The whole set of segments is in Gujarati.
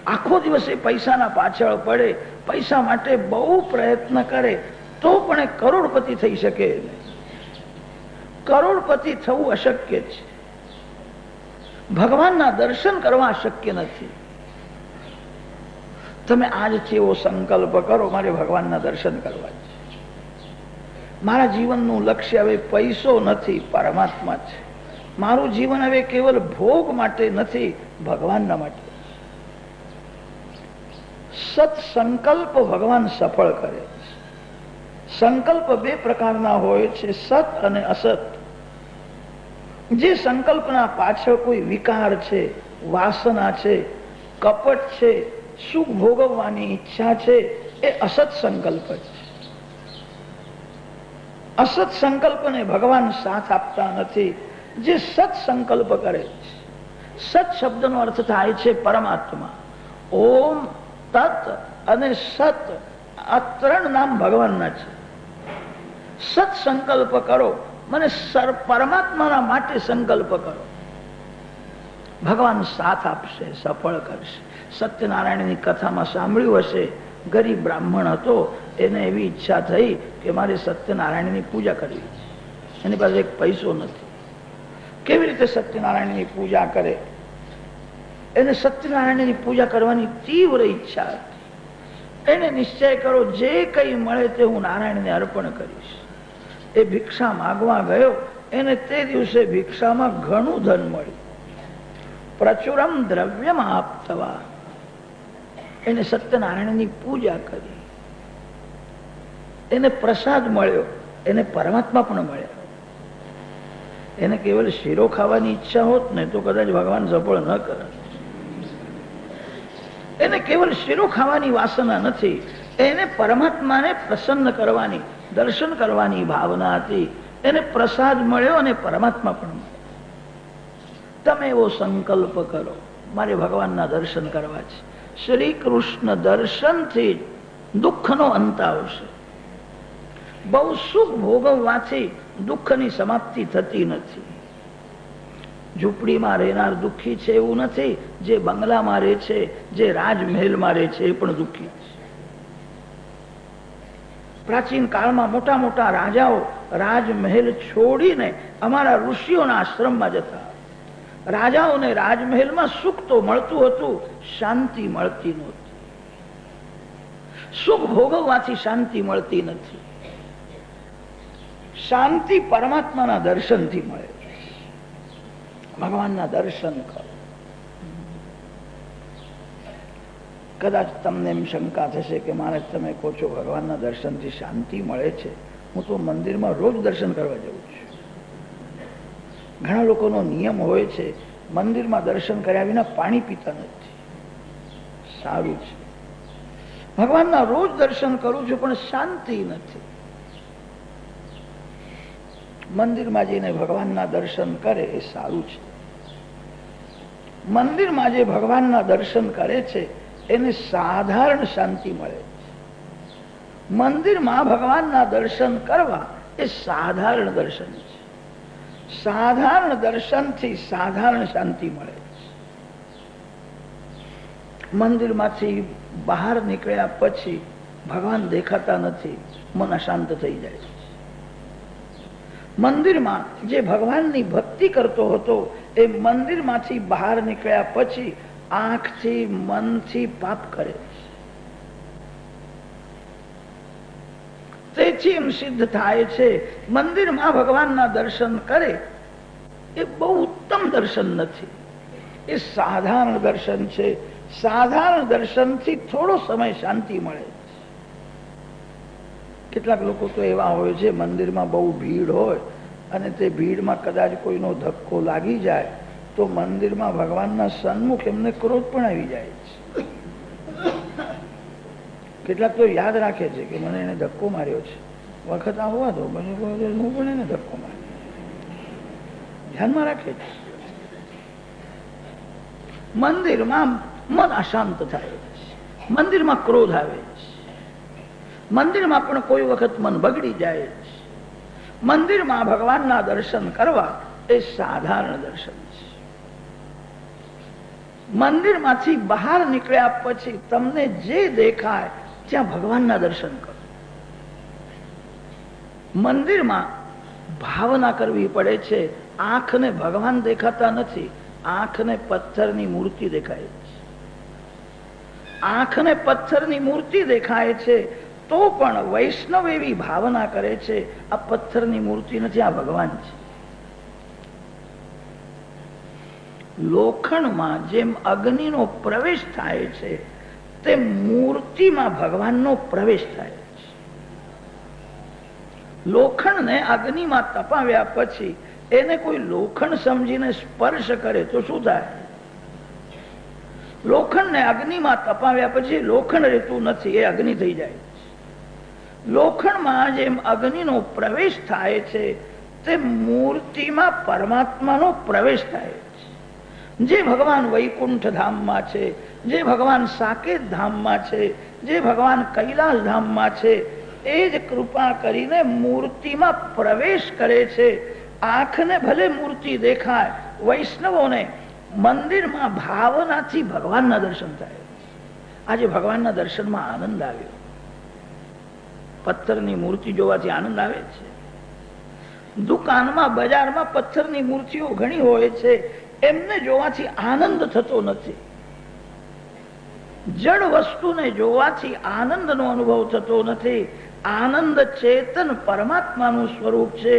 આખો દિવસ એ પૈસાના પાછળ પડે, પૈસા માટે બહુ પ્રયત્ન કરે તો પણ એ કરોડપતિ થઈ શકે નહીં. કરોડપતિ થવું અશક્ય છે. ભગવાનના દર્શન કરવા શક્ય નથી. તમે આજથી એવો સંકલ્પ કરો, મારે ભગવાનના દર્શન કરવા છે. મારા જીવનનું લક્ષ્ય હવે પૈસો નથી, પરમાત્મા છે. મારું જીવન હવે કેવલ ભોગ માટે નથી, ભગવાનના માટે. સત્સંકલ્પ ભગવાન સફળ કરે છે. સંકલ્પ બે પ્રકારના હોય છે, સત અને અસત. જે સંકલ્પના પાછળ કોઈ વિકાર છે, વાસના છે, કપટ છે, સુખ ભોગવવાની ઈચ્છા છે, એ અસત સંકલ્પ છે. અસત સંકલ્પને ભગવાન સાથ આપતા નથી. જે સત સંકલ્પ કરે છે, સત શબ્દનો અર્થ થાય છે પરમાત્મા. ઓમ, તત અને સત, આ ત્રણ નામ ભગવાનના છે. સત સંકલ્પ કરો, મને પરમાત્માના માટે સંકલ્પ કરો, ભગવાન સાથ આપશે, સફળ કરશે. સત્યનારાયણની કથામાં સાંભળ્યું હશે, ગરીબ બ્રાહ્મણ હતો, એને એવી ઈચ્છા થઈ કે મારે સત્યનારાયણની પૂજા કરવી છે. એની પાસે એક પૈસો નથી. કેવી રીતે સત્યનારાયણની પૂજા કરે? એને સત્યનારાયણની પૂજા કરવાની તીવ્ર ઈચ્છા હતી. એને નિશ્ચય કરો, જે કંઈ મળે તે હું નારાયણને અર્પણ કરીશ. એ ભિક્ષા માગવા ગયો, એને તે દિવસે ભિક્ષામાં ઘણું ધન મળ્યું. પ્રચુરમ દ્રવ્યમ આપતવા. એને સત્યનારાયણની પૂજા કરી, એને પ્રસાદ મળ્યો, એને પરમાત્મા પણ મળ્યા. એને કેવલ શીરો ખાવાની ઈચ્છા હોત ને તો કદાચ ભગવાન સફળ ન કરે. એને કેવલ શીરો ખાવાની વાસના નથી, એને પરમાત્માને પ્રસન્ન કરવાની, દર્શન કરવાની ભાવના હતી. એને પ્રસાદ મળ્યો અને પરમાત્મા પણ મળ્યો. તમે એવો સંકલ્પ કરો, મારે ભગવાનના દર્શન કરવા છે. શ્રી કૃષ્ણ દર્શનથી દુઃખનો અંત આવશે. બહુ સુખ ભોગવવાથી દુઃખની સમાપ્તિ થતી નથી. ઝૂંપડીમાં રહેનાર દુઃખી છે એવું નથી, જે બંગલામાં રહે છે, જે રાજમહેલમાં રહે છે, એ પણ દુઃખી છે. પ્રાચીન કાળમાં મોટા મોટા રાજાઓ રાજમહેલ છોડીને અમારા ઋષિઓના આશ્રમમાં જતા. રાજાઓને રાજમહેલમાં સુખ તો મળતું હતું, શાંતિ મળતી નહોતી. સુખ ભોગવવાથી શાંતિ મળતી નથી. શાંતિ પરમાત્માના દર્શનથી મળે. ભગવાનના દર્શન કરો. કદાચ તમને એમ શંકા થશે કે મારે તમે કહો છો ભગવાનના દર્શનથી શાંતિ મળે છે, હું તો મંદિરમાં રોજ દર્શન કરવા જઉં છું. ઘણા લોકોનો નિયમ હોય છે, મંદિરમાં દર્શન કર્યા વિના પાણી પીતા નથી. સારું છે, ભગવાનના રોજ દર્શન કરું છું પણ શાંતિ નથી. મંદિરમાં જઈને ભગવાનના દર્શન કરે એ સારું છે. મંદિરમાં જે ભગવાનના દર્શન કરે છે એને સાધારણ શાંતિ મળે છે. મંદિરમાં ભગવાનના દર્શન કરવા એ સાધારણ દર્શન છે. સાધારણ દર્શનથી સાધારણ શાંતિ મળે છે. મંદિરમાંથી બહાર નીકળ્યા પછી ભગવાન દેખાતા નથી, મન અશાંત થઈ જાય છે. મંદિરમાં જે ભગવાનની ભક્તિ કરતો હતો એ મંદિરમાંથી બહાર નીકળ્યા પછી આંખથી મનથી પાપ કરે છે. તેથી એમ સિદ્ધ થાય છે મંદિરમાં ભગવાનના દર્શન કરે એ બહુ ઉત્તમ દર્શન નથી, એ સાધારણ દર્શન છે. સાધારણ દર્શનથી થોડો સમય શાંતિ મળે. કેટલાક લોકો તો એવા હોય છે, મંદિરમાં બહુ ભીડ હોય અને તે ભીડમાં કદાચ કોઈનો ધક્કો લાગી જાય તો મંદિરમાં ભગવાનના સન્મુખ એમને ક્રોધ પણ આવી જાય છે. કેટલાક તો યાદ રાખે છે કે મને એને ધક્કો માર્યો છે, વખત આવવા દો, હું પણ એને ધક્કો માર્યો, ધ્યાનમાં રાખે છે. મંદિરમાં મન અશાંત થાય છે, મંદિરમાં ક્રોધ આવે છે, મંદિરમાં પણ કોઈ વખત મન બગડી જાય છે. મંદિરમાં ભગવાનના દર્શન કરવા એ સાધારણ દર્શન છે. મંદિરમાંથી બહાર નીકળ્યા પછી તમને જે દેખાય ત્યાં ભગવાનના દર્શન કરો. મંદિરમાં ભાવના કરવી પડે છે. આંખને ભગવાન દેખાતા નથી, આંખને પથ્થરની મૂર્તિ દેખાય છે. આંખને પથ્થરની મૂર્તિ દેખાય છે તો પણ વૈષ્ણવ એવી ભાવના કરે છે આ પથ્થરની મૂર્તિ નથી, આ ભગવાન છે. લોખંડમાં જેમ અગ્નિનો પ્રવેશ થાય છે તેમ મૂર્તિમાં ભગવાનનો પ્રવેશ થાય છે. લોખંડને અગ્નિમાં તપાવ્યા પછી એને કોઈ લોખંડ સમજીને સ્પર્શ કરે તો શું થાય? લોખંડને અગ્નિમાં તપાવ્યા પછી લોખંડ રહેતું નથી, એ અગ્નિ થઈ જાય છે. લોખંડમાં જેમ અગ્નિનો પ્રવેશ થાય છે તેમ મૂર્તિમાં પરમાત્માનો પ્રવેશ થાય છે. જે ભગવાન વૈકુંઠ ધામમાં છે, જે ભગવાન સાકેત ધામમાં છે, જે ભગવાન કૈલાસ ધામમાં છે, એ જ કૃપા કરીને મૂર્તિમાં પ્રવેશ કરે છે. આંખને ભલે મૂર્તિ દેખાય, વૈષ્ણવોને મંદિરમાં ભાવનાથી ભગવાનના દર્શન થાય. આજે ભગવાનના દર્શનમાં આનંદ આવ્યો. પથ્થરની મૂર્તિ જોવાથી આનંદ આવે છે. દુકાનમાં બજારમાં પથ્થરની મૂર્તિઓ ઘણી હોય છે, એમને જોવાથી આનંદ થતો નથી. જડ વસ્તુને જોવાથી આનંદનો અનુભવ થતો નથી. આનંદ ચેતન પરમાત્માનું સ્વરૂપ છે.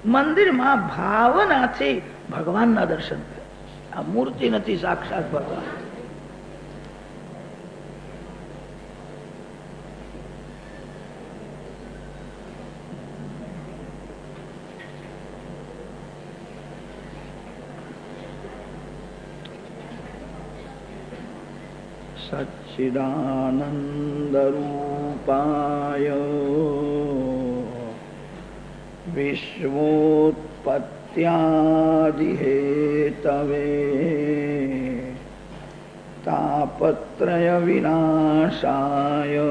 મંદિરમાં ભાવનાથી ભગવાનના દર્શન કરે. આ મૂર્તિ નથી, સાક્ષાત ભગવાન. સચ્ચિદાનંદ રૂપાય વિશ્વોત્પત્યાદિહેતવે તાપત્રય વિનાશાય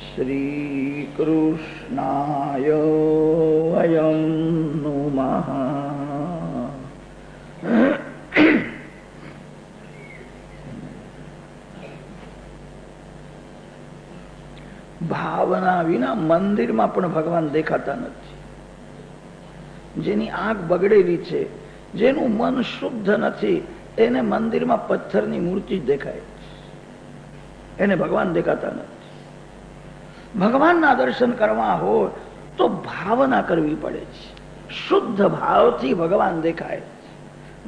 શ્રી કૃષ્ણાય વયં નુમઃ. ભાવના વિના મંદિરમાં પણ ભગવાન દેખાતા નથી. જેની આંખ બગડેલી છે, જેનું મન શુદ્ધ નથી, એને મંદિરમાં પથ્થરની મૂર્તિ દેખાય, એને ભગવાન દેખાતા નથી. ભગવાનના દર્શન કરવા હોય તો ભાવના કરવી પડે છે. શુદ્ધ ભાવથી ભગવાન દેખાય.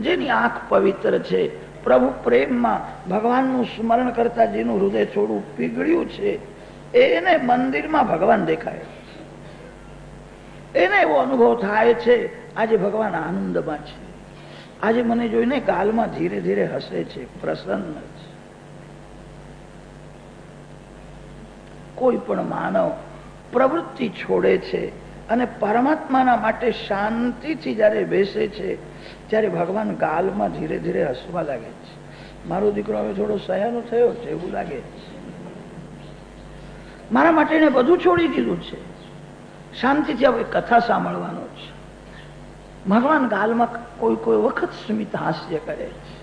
જેની આંખ પવિત્ર છે, પ્રભુ પ્રેમમાં ભગવાનનું સ્મરણ કરતા જેનું હૃદય થોડું પીગળ્યું છે, એને મંદિરમાં ભગવાન દેખાય. એને એવો અનુભવ થાય છે આજે ભગવાન આનંદમાં છે. આજે મને જોઈને ગાલમાં ધીરે ધીરે હસે છે, પ્રસન્ન છે. કોઈ પણ માનવ પ્રવૃત્તિ છોડે છે અને પરમાત્માના માટે શાંતિથી જયારે બેસે છે ત્યારે ભગવાન ગાલમાં ધીરે ધીરે હસવા લાગે છે. મારો દીકરો હવે થોડો સયાનો થયો છે એવું લાગે છે. મારા માટે એને બધું છોડી દીધું છે, શાંતિથી હવે કથા સાંભળવાનો છે. ભગવાન ગાલમાં કોઈ કોઈ વખત સ્મિત હાસ્ય કરે છે.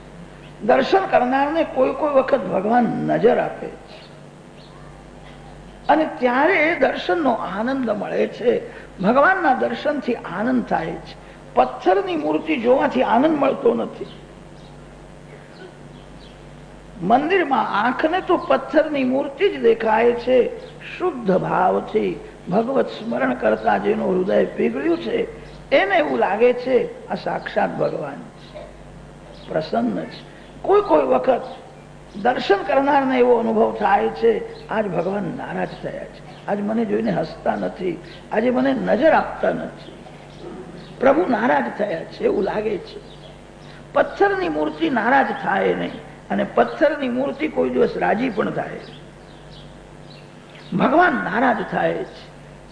દર્શન કરનારને કોઈ કોઈ વખત ભગવાન નજર આપે છે અને ત્યારે એ દર્શનનો આનંદ મળે છે. ભગવાનના દર્શનથી આનંદ થાય છે. પથ્થરની મૂર્તિ જોવાથી આનંદ મળતો નથી. મંદિરમાં આંખને તો પથ્થરની મૂર્તિ જ દેખાય છે. શુદ્ધ ભાવથી ભગવત સ્મરણ કરતા જેનું હૃદય પીગળ્યું છે એને એવું લાગે છે આ સાક્ષાત ભગવાન છે, પ્રસન્ન છે. કોઈ કોઈ વખત દર્શન કરનારને એવો અનુભવ થાય છે આજ ભગવાન નારાજ થયા છે, આજ મને જોઈને હસતા નથી, આજે મને નજર આપતા નથી, પ્રભુ નારાજ થયા છે એવું લાગે છે. પથ્થરની મૂર્તિ નારાજ થાય નહીં અને પથ્થરની મૂર્તિ કોઈ દિવસ રાજી પણ થાય. ભગવાન નારાજ થાય છે,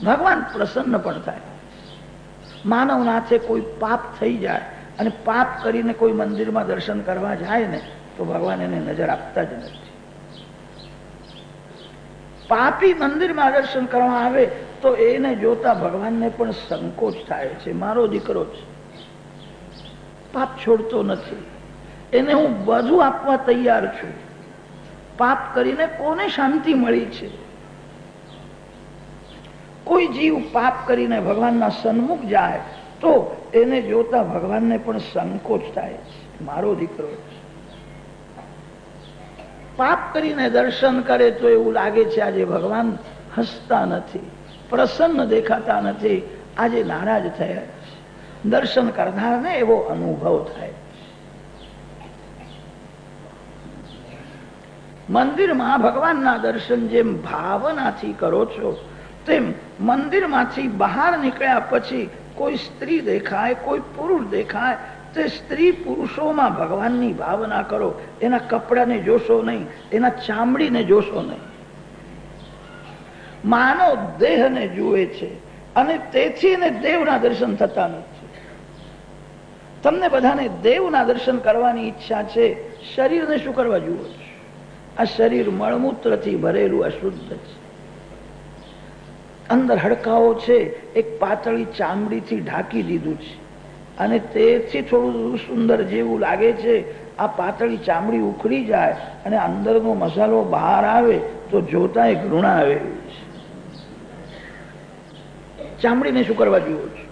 ભગવાન પ્રસન્ન પણ થાય. માનવનાથે કોઈ પાપ થઈ જાય અને પાપ કરીને કોઈ મંદિરમાં દર્શન કરવા જાય ને તો ભગવાન એને નજર આપતા જ નથી. પાપી મંદિરમાં દર્શન કરવા આવે તો એને જોતા ભગવાનને પણ સંકોચ થાય છે. મારો દીકરો છે, પાપ છોડતો નથી, એને હું બધું આપવા તૈયાર છું. પાપ કરીને કોને શાંતિ મળી છે? કોઈ જીવ પાપ કરીને ભગવાનના સન્મુખ જાય તો એને જોતા ભગવાનને પણ સંકોચ થાય છે, મારો દીકરો છે. પાપ કરીને દર્શન કરે તો એવું લાગે છે આજે ભગવાન હસતા નથી, પ્રસન્ન દેખાતા નથી, આજે નારાજ થયા છે. દર્શન કરનારને એવો અનુભવ થાય. મંદિરમાં ભગવાનના દર્શન જેમ ભાવનાથી કરો છો તેમ મંદિરમાંથી બહાર નીકળ્યા પછી કોઈ સ્ત્રી દેખાય, કોઈ પુરુષ દેખાય, તે સ્ત્રી પુરુષોમાં ભગવાનની ભાવના કરો. એના કપડાને જોશો નહીં, એના ચામડીને જોશો નહીં. માનવ દેહને જુએ છે અને તેથી એને દેવના દર્શન થતા નથી. તમને બધાને દેવના દર્શન કરવાની ઈચ્છા છે, શરીરને શું કરવા જુઓ છો? આ શરીર મળમૂત્રથી ભરેલું અશુદ્ધ છે. અંદર હડકાઓ છે, એક પાતળી ચામડીથી ઢાંકી દીધું છે અને તેથી થોડું સુંદર જેવું લાગે છે. આ પાતળી ચામડી ઉખડી જાય અને અંદરનો મસાલો બહાર આવે તો જોતા એ ઘૃણા આવે છે. ચામડીને શું કરવા જુઓ છો?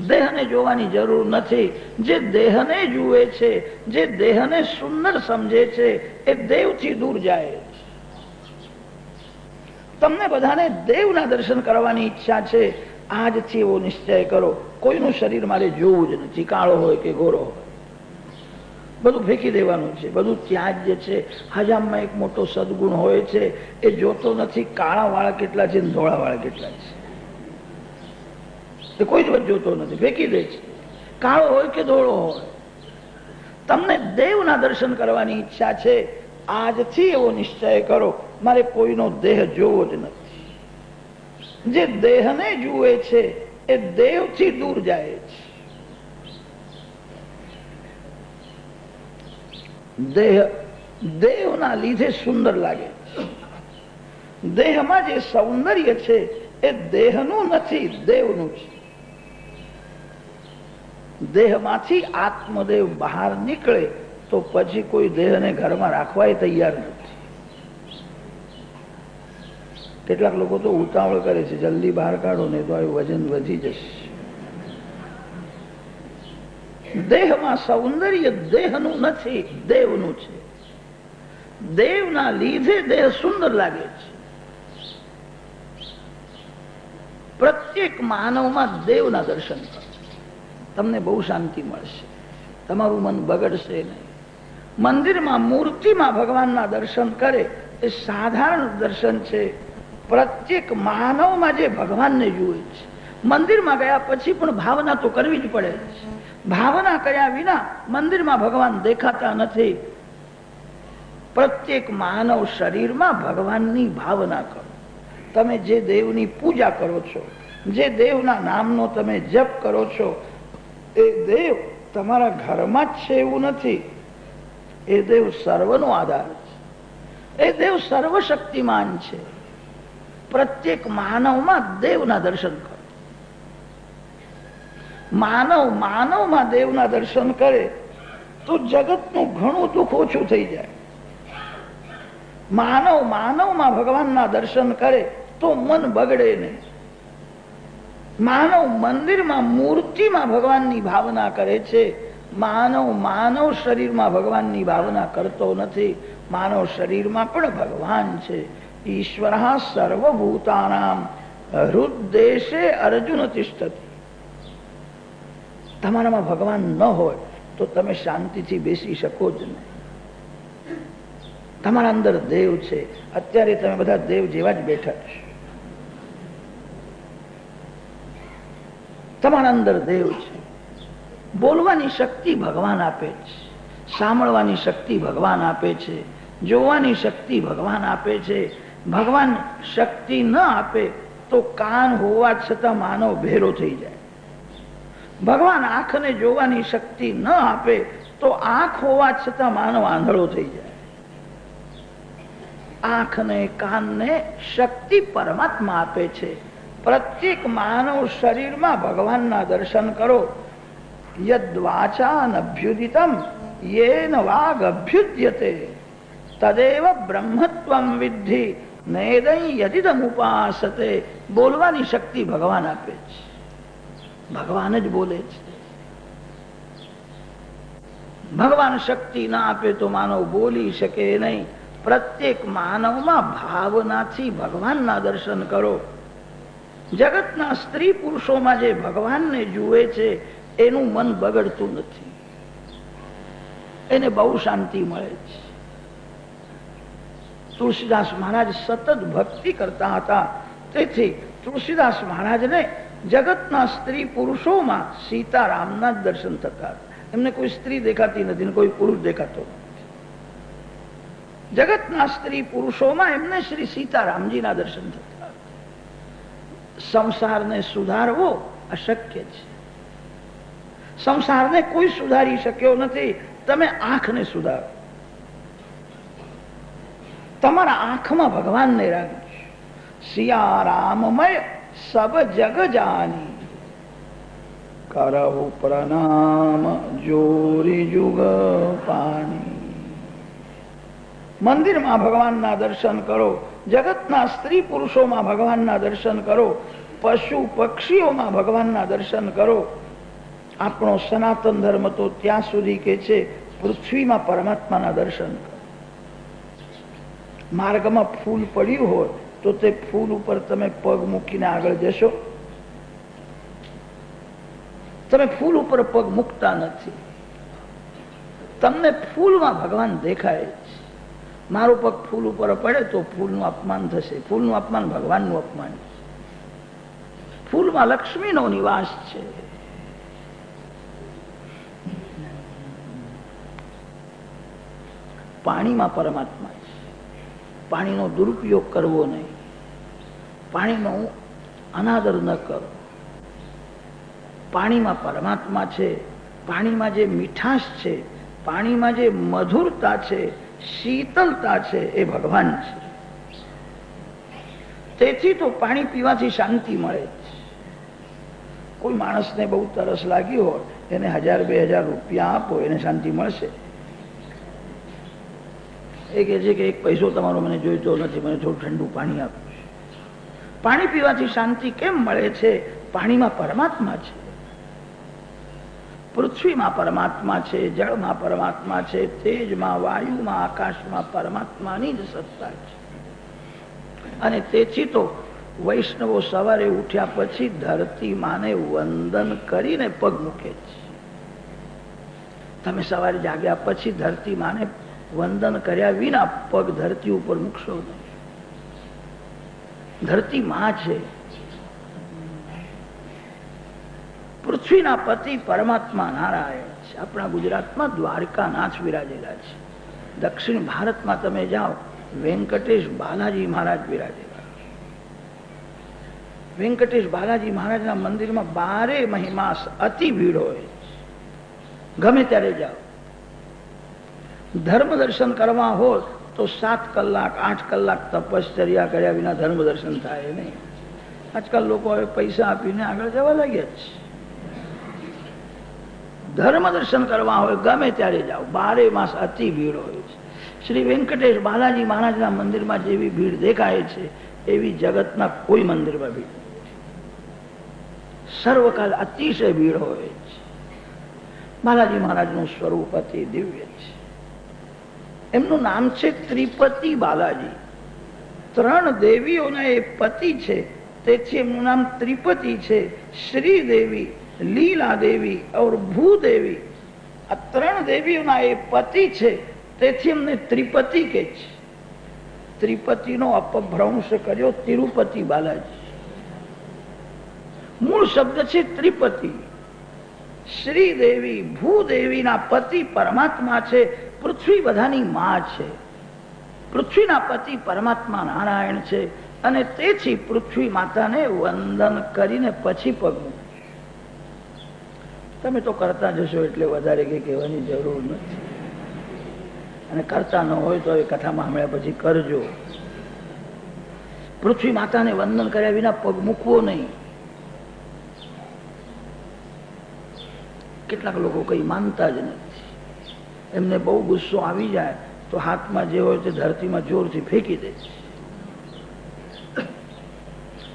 દેહને જોવાની જરૂર નથી. જે દેહને જુએ છે, જે દેહને સુંદર સમજે છે, એ દેવથી દૂર જાય છે. તમને બધાને દેવના દર્શન કરવાની ઈચ્છા છે. આજથી એવો નિશ્ચય કરો, કોઈનું શરીર મારે જોવું જ નથી, કાળો હોય કે ગોરો હોય. બધું ફેંકી દેવાનું છે, બધું ત્યાજ્ય છે. હજામમાં એક મોટો સદગુણ હોય છે, એ જોતો નથી કાળા વાળા કેટલા છે, ધોળા વાળા કેટલા છે. કોઈ જ જોતો નથી, ફેંકી દે છે, કાળો હોય કે ધોળો હોય. તમને દેવના દર્શન કરવાની ઈચ્છા છે. આજથી એવો નિશ્ચય કરો, મારે કોઈનો દેહ જોવો જ નથી. જે દેહને જુએ છે એ દેવથી દૂર જાય છે. દેહ દેવના લીધે સુંદર લાગે છે. દેહમાં જે સૌંદર્ય છે એ દેહનું નથી, દેવનું છે. દેહમાંથી આત્મદેવ બહાર નીકળે તો પછી કોઈ દેહને ઘરમાં રાખવા તૈયાર નથી. કેટલાક લોકો તો ઉતાવળ કરે છે, જલ્દી બહાર કાઢો ને તો વજન વધી જશે. દેહમાં સૌંદર્ય દેહનું નથી, દેવનું છે. દેવના લીધે દેહ સુંદર લાગે છે. પ્રત્યેક માનવમાં દેવના દર્શન કરો, તમને બહુ શાંતિ મળશે, તમારું મન બગડશે નહીં. મંદિરમાં મૂર્તિમાં ભગવાનના દર્શન કરે એ સાધારણ દર્શન છે. પ્રત્યેક માનવમાં જે ભગવાનને જુએ છે, મંદિરમાં ગયા પછી પણ ભાવના તો કરવી જ પડે છે. ભાવના કર્યા વિના મંદિરમાં ભગવાન દેખાતા નથી. પ્રત્યેક માનવ શરીરમાં ભગવાનની ભાવના કરો. તમે જે દેવની પૂજા કરો છો, જે દેવના નામનો તમે જપ કરો છો, એ દેવ તમારા ઘરમાં જ છે એવું નથી. એ દેવ સર્વનો આધાર છે. એ દેવ સર્વશક્તિમાન છે. પ્રત્યેક માનવમાં દેવના દર્શન કરો. માનવમાં દેવના દર્શન કરે તો જગતનું ઘણું દુઃખ ઓછું થઈ જાય. માનવમાં ભગવાનના દર્શન કરે તો મન બગડે નહીં. માનવ મંદિરમાં મૂર્તિમાં ભગવાનની ભાવના કરે છે. માનવ શરીરમાં ભગવાનની ભાવના કરતો નથી. માનવ શરીરમાં પણ ભગવાન છે. ઈશ્વર સર્વભૂતાનામ હૃદયે અર્જુન તિષ્ઠતિ. તમારામાં ભગવાન ન હોય તો તમે શાંતિથી બેસી શકો જ નહીં. તમારા અંદર દેવ છે. અત્યારે તમે બધા દેવ જેવા જ બેઠા છો. તમારા અંદર દેવ છે. બોલવાની શક્તિ ભગવાન આપે છે, સાંભળવાની શક્તિ ભગવાન આપે છે, જોવાની શક્તિ ભગવાન આપે છે. ભગવાન શક્તિ ન આપે તો કાન હોવા છતાં માનવ ભેરો થઈ જાય. ભગવાન આંખને જોવાની શક્તિ ન આપે તો આંખ હોવા છતાં માનવ આંધળો થઈ જાય. આંખને કાનને શક્તિ પરમાત્મા આપે છે. પ્રત્યેક માનવ શરીરમાં ભગવાનના દર્શન કરો. યદ્વાચા અભ્યુદિતમ યેન વાગ અભ્યુદ્યતે તદેવ બ્રહ્મત્વમ વિદ્ધિ નેદં યદિદમ ઉપાસતે. બોલવાની શક્તિ ભગવાન આપે છે, ભગવાન જ બોલે છે. ભગવાન શક્તિ ના આપે તો માનવ બોલી શકે નહીં. પ્રત્યેક માનવમાં ભાવનાથી ભગવાનના દર્શન કરો. જગતના સ્ત્રી પુરુષોમાં જે ભગવાનને જુએ છે એનું મન બગડતું નથી, એને બહુ શાંતિ મળે છે. તુલસીદાસ મહારાજ સતત ભક્તિ કરતા હતા, તેથી તુલસીદાસ મહારાજને જગતના સ્ત્રી પુરુષોમાં સીતારામના જ દર્શન થતા. એમને કોઈ સ્ત્રી દેખાતી નથી ને કોઈ પુરુષ દેખાતો નથી. જગતના સ્ત્રી પુરુષોમાં એમને શ્રી સીતારામજીના દર્શન થતા. સંસારને સુધારવો અશક્ય છે. સંસારને કોઈ સુધારી શક્યો નથી. તમે આંખને સુધારો, તમારા આંખમાં ભગવાનને રાખજો. સિયા રામમય સબ જગ જાની, કરહુ પ્રણામ જોરી જુગ પાણી. મંદિરમાં ભગવાનના દર્શન કરો, જગતના સ્ત્રી પુરુષોમાં ભગવાનના દર્શન કરો, પશુ પક્ષીઓમાં ભગવાનના દર્શન કરો. આપણો સનાતન ધર્મ તો ત્યાં સુધી કે છે પૃથ્વીમાં પરમાત્માના દર્શન કરો. માર્ગમાં ફૂલ પડ્યું હોય તો તે ફૂલ ઉપર તમે પગ મૂકીને આગળ જશો? તમે ફૂલ ઉપર પગ મૂકતા નથી. તમને ફૂલમાં ભગવાન દેખાય છે. મારો પગ ફૂલ ઉપર પડે તો ફૂલનું અપમાન થશે. ફૂલનું અપમાન ભગવાનનું અપમાન છે. ફૂલમાં લક્ષ્મીનો નિવાસ છે. પાણીમાં પરમાત્મા છે. પાણીનો દુરુપયોગ કરવો નહીં, પાણીનો અનાદર ન કરો. પાણીમાં પરમાત્મા છે. પાણીમાં જે મીઠાશ છે, પાણીમાં જે મધુરતા છે, શીતળતા છે, એ ભગવાન છે. તેથી તો પાણી પીવાથી શાંતિ મળે છે. કોઈ માણસને બહુ તરસ લાગી હોય, એને 1000-2000 રૂપિયા આપો, એને શાંતિ મળશે? એ કહે છે કે 1 પૈસો તમારો મને જોઈતો નથી, મને થોડું ઠંડુ પાણી આપો. પાણી પીવાથી શાંતિ કેમ મળે છે? પાણીમાં પરમાત્મા છે. પૃથ્વીમાં પરમાત્મા છે, જળમાં પરમાત્મા છે, તેજમાં, વાયુમાં, આકાશમાં પરમાત્માની જ સત્તા છે. અને તેથી તો વૈષ્ણવો સવારે ઉઠ્યા પછી ધરતી માને વંદન કરીને પગ મૂકે છે. તમે સવારે જાગ્યા પછી ધરતી માને વંદન કર્યા વિના પગ ધરતી ઉપર મૂકશો નહીં. ધરતી માં છે. પૃથ્વીના પતિ પરમાત્મા નારાયણ છે. આપણા ગુજરાતમાં દ્વારકાનાથ વિરાજેલા છે. દક્ષિણ ભારતમાં તમે જાઓ, વેંકટેશ બાલાજી મહારાજ વિરાજેલા. વેંકટેશ બાલાજી મહારાજના મંદિરમાં 12 મહિમા અતિ ભીડ હોય. ગમે ત્યારે જાઓ. ધર્મ દર્શન કરવા હોય તો 7 કલાક 8 કલાક તપશ્ચર્યા કર્યા વિના ધર્મ દર્શન થાય નહીં. આજકાલ લોકો હવે પૈસા આપીને આગળ જવા લાગ્યા છે. ધર્મ દર્શન કરવા હોય ગમે ત્યારે જાઓ, 12 માસ અતિ ભીડ હોય છે. શ્રી વેંકટેશ બાલાજી મહારાજના મંદિરમાં જેવી ભીડ દેખાય છે એવી જગતના કોઈ મંદિરમાં ભીડ, સર્વકાલ અતિશય ભીડ હોય છે. બાલાજી મહારાજનું સ્વરૂપ અતિ દિવ્ય છે. એમનું નામ છે ત્રિપતિ બાલાજી. 3 દેવીઓના એ પતિ છે, તેથી એમનું નામ ત્રિપતિ છે. શ્રી દેવી, લીલા દેવી और ભૂદેવી, આ 3 દેવીઓના એ પતિ છે, તેથી એમને ત્રિપતિ કે છે. ત્રિપતિનો અપભ્રંશ કર્યો તિરુપતિ બાલાજી. મૂળ શબ્દ છે ત્રિપતિ. શ્રી દેવી, ભૂદેવીના પતિ પરમાત્મા છે. પૃથ્વી બધાની માં છે. પૃથ્વીના પતિ પરમાત્મા નારાયણ છે. અને તેથી પૃથ્વી માતાને વંદન કરીને પછી પગ મૂકે. તમે તો કરતા જશો એટલે વધારે કઈ કહેવાની જરૂર નથી. અને કરતા ન હોય તો એ કથામાં હમણાં પછી કરજો. પૃથ્વી માતાને વંદન કર્યા વિના પગ મૂકવો નહીં. કેટલાક લોકો કઈ માનતા જ નથી. એમને બહુ ગુસ્સો આવી જાય તો હાથમાં જે હોય તે ધરતીમાં જોરથી ફેંકી દે.